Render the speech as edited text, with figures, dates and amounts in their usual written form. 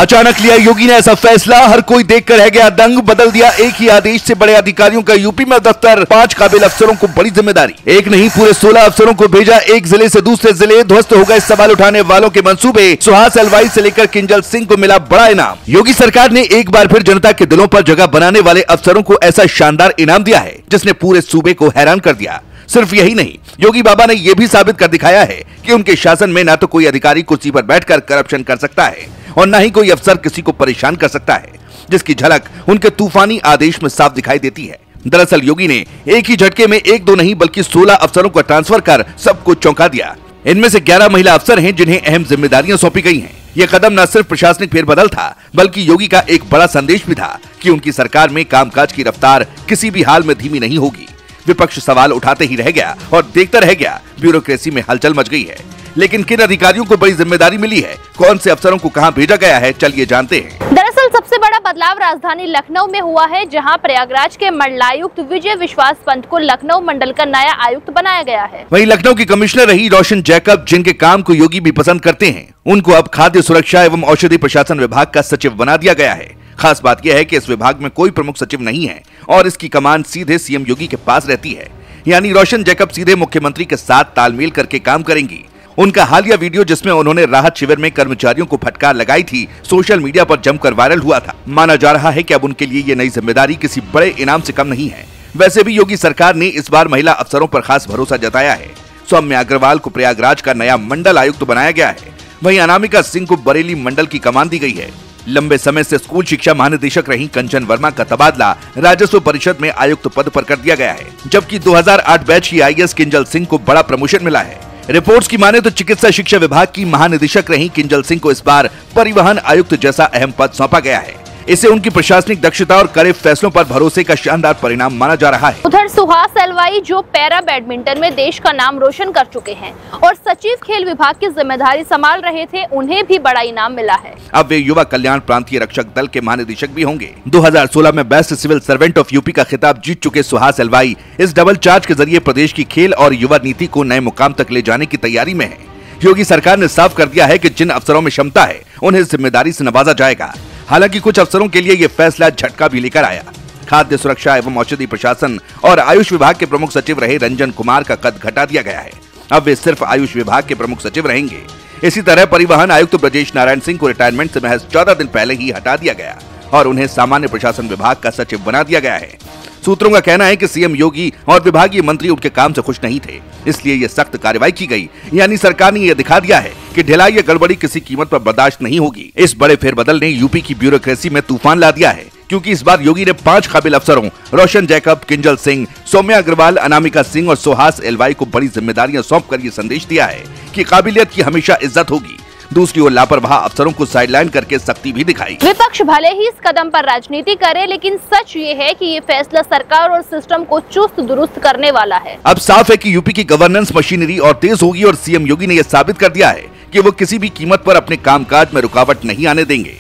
अचानक लिया योगी ने ऐसा फैसला, हर कोई देखकर रह गया दंग। बदल दिया एक ही आदेश से बड़े अधिकारियों का यूपी में दफ्तर, 5 काबिल अफसरों को बड़ी जिम्मेदारी। एक नहीं पूरे 16 अफसरों को भेजा एक जिले से दूसरे जिले। ध्वस्त हो गए सवाल उठाने वालों के मंसूबे। सुहास एलवाई से लेकर किंजल सिंह को मिला बड़ा इनाम। योगी सरकार ने एक बार फिर जनता के दिलों पर जगह बनाने वाले अफसरों को ऐसा शानदार इनाम दिया है जिसने पूरे सूबे को हैरान कर दिया। सिर्फ यही नहीं, योगी बाबा ने यह भी साबित कर दिखाया है कि उनके शासन में न तो कोई अधिकारी कुर्सी पर बैठकर करप्शन कर सकता है और न ही कोई अफसर किसी को परेशान कर सकता है, जिसकी झलक उनके तूफानी आदेश में साफ दिखाई देती है। दरअसल योगी ने एक ही झटके में 1-2 नहीं बल्कि 16 अफसरों को ट्रांसफर कर सबको चौंका दिया। इनमें से 11 महिला अफसर हैं जिन्हें अहम जिम्मेदारियां सौंपी गई हैं। यह कदम न सिर्फ प्रशासनिक फेरबदल था बल्कि योगी का एक बड़ा संदेश भी था कि उनकी सरकार में कामकाज की रफ्तार किसी भी हाल में धीमी नहीं होगी। विपक्ष सवाल उठाते ही रह गया और देखता रह गया। ब्यूरोक्रेसी में हलचल मच गई है, लेकिन किन अधिकारियों को बड़ी जिम्मेदारी मिली है, कौन से अफसरों को कहां भेजा गया है, चलिए जानते हैं। दरअसल सबसे बड़ा बदलाव राजधानी लखनऊ में हुआ है, जहां प्रयागराज के मंडलायुक्त विजय विश्वास पंत को लखनऊ मंडल का नया आयुक्त बनाया गया है। वहीं लखनऊ की कमिश्नर रही रोशन जैकब, जिनके काम को योगी भी पसंद करते हैं, उनको अब खाद्य सुरक्षा एवं औषधि प्रशासन विभाग का सचिव बना दिया गया है। खास बात यह है कि इस विभाग में कोई प्रमुख सचिव नहीं है और इसकी कमान सीधे सीएम योगी के पास रहती है। यानी रोशन जैकब सीधे मुख्यमंत्री के साथ तालमेल करके काम करेंगी। उनका हालिया वीडियो जिसमें उन्होंने राहत शिविर में कर्मचारियों को फटकार लगाई थी, सोशल मीडिया पर जमकर वायरल हुआ था। माना जा रहा है कि अब उनके लिए ये नई जिम्मेदारी किसी बड़े इनाम से कम नहीं है। वैसे भी योगी सरकार ने इस बार महिला अफसरों पर खास भरोसा जताया है। सौम्या अग्रवाल को प्रयागराज का नया मंडल आयुक्त बनाया गया है। वहीं अनामिका सिंह को बरेली मंडल की कमान दी गई है। लंबे समय से स्कूल शिक्षा महानिदेशक रही कंचन वर्मा का तबादला राजस्व परिषद में आयुक्त पद पर कर दिया गया है, जबकि 2008 बैच की आईएएस किंजल सिंह को बड़ा प्रमोशन मिला है। रिपोर्ट्स की माने तो चिकित्सा शिक्षा विभाग की महानिदेशक रही किंजल सिंह को इस बार परिवहन आयुक्त जैसा अहम पद सौंपा गया है। इसे उनकी प्रशासनिक दक्षता और कड़े फैसलों पर भरोसे का शानदार परिणाम माना जा रहा है। उधर सुहास एलवाई, जो पैरा बैडमिंटन में देश का नाम रोशन कर चुके हैं और सचिव खेल विभाग की जिम्मेदारी संभाल रहे थे, उन्हें भी बड़ा इनाम मिला है। अब वे युवा कल्याण प्रांतीय रक्षक दल के महानिदेशक भी होंगे। 2016 में best civil servant of UP का खिताब जीत चुके सुहास एलवाई इस डबल चार्ज के जरिए प्रदेश की खेल और युवा नीति को नए मुकाम तक ले जाने की तैयारी में है। योगी सरकार ने साफ कर दिया है कि जिन अफसरों में क्षमता है उन्हें जिम्मेदारी से नवाजा जाएगा। हालांकि कुछ अफसरों के लिए ये फैसला झटका भी लेकर आया। खाद्य सुरक्षा एवं औषधि प्रशासन और आयुष विभाग के प्रमुख सचिव रहे रंजन कुमार का कद घटा दिया गया है। अब वे सिर्फ आयुष विभाग के प्रमुख सचिव रहेंगे। इसी तरह परिवहन आयुक्त ब्रजेश नारायण सिंह को रिटायरमेंट से महज 14 दिन पहले ही हटा दिया गया और उन्हें सामान्य प्रशासन विभाग का सचिव बना दिया गया है। सूत्रों का कहना है कि सीएम योगी और विभागीय मंत्री उनके काम से खुश नहीं थे, इसलिए ये सख्त कार्रवाई की गई। यानी सरकार ने यह दिखा दिया है कि ढिलाई या गड़बड़ी किसी कीमत पर बर्दाश्त नहीं होगी। इस बड़े फेरबदल ने यूपी की ब्यूरोक्रेसी में तूफान ला दिया है, क्योंकि इस बार योगी ने 5 काबिल अफसरों रोशन जैकब, किंजल सिंह, सौम्या अग्रवाल, अनामिका सिंह और सुहास एलवाई को बड़ी जिम्मेदारियां सौंप कर ये संदेश दिया है कि काबिलियत की हमेशा इज्जत होगी। दूसरी ओर लापरवाह अफसरों को साइडलाइन करके सख्ती भी दिखाई। विपक्ष भले ही इस कदम पर राजनीति करे, लेकिन सच ये है कि ये फैसला सरकार और सिस्टम को चुस्त दुरुस्त करने वाला है। अब साफ है कि यूपी की गवर्नेंस मशीनरी और तेज होगी और सीएम योगी ने यह साबित कर दिया है कि वो किसी भी कीमत पर अपने कामकाज में रुकावट नहीं आने देंगे।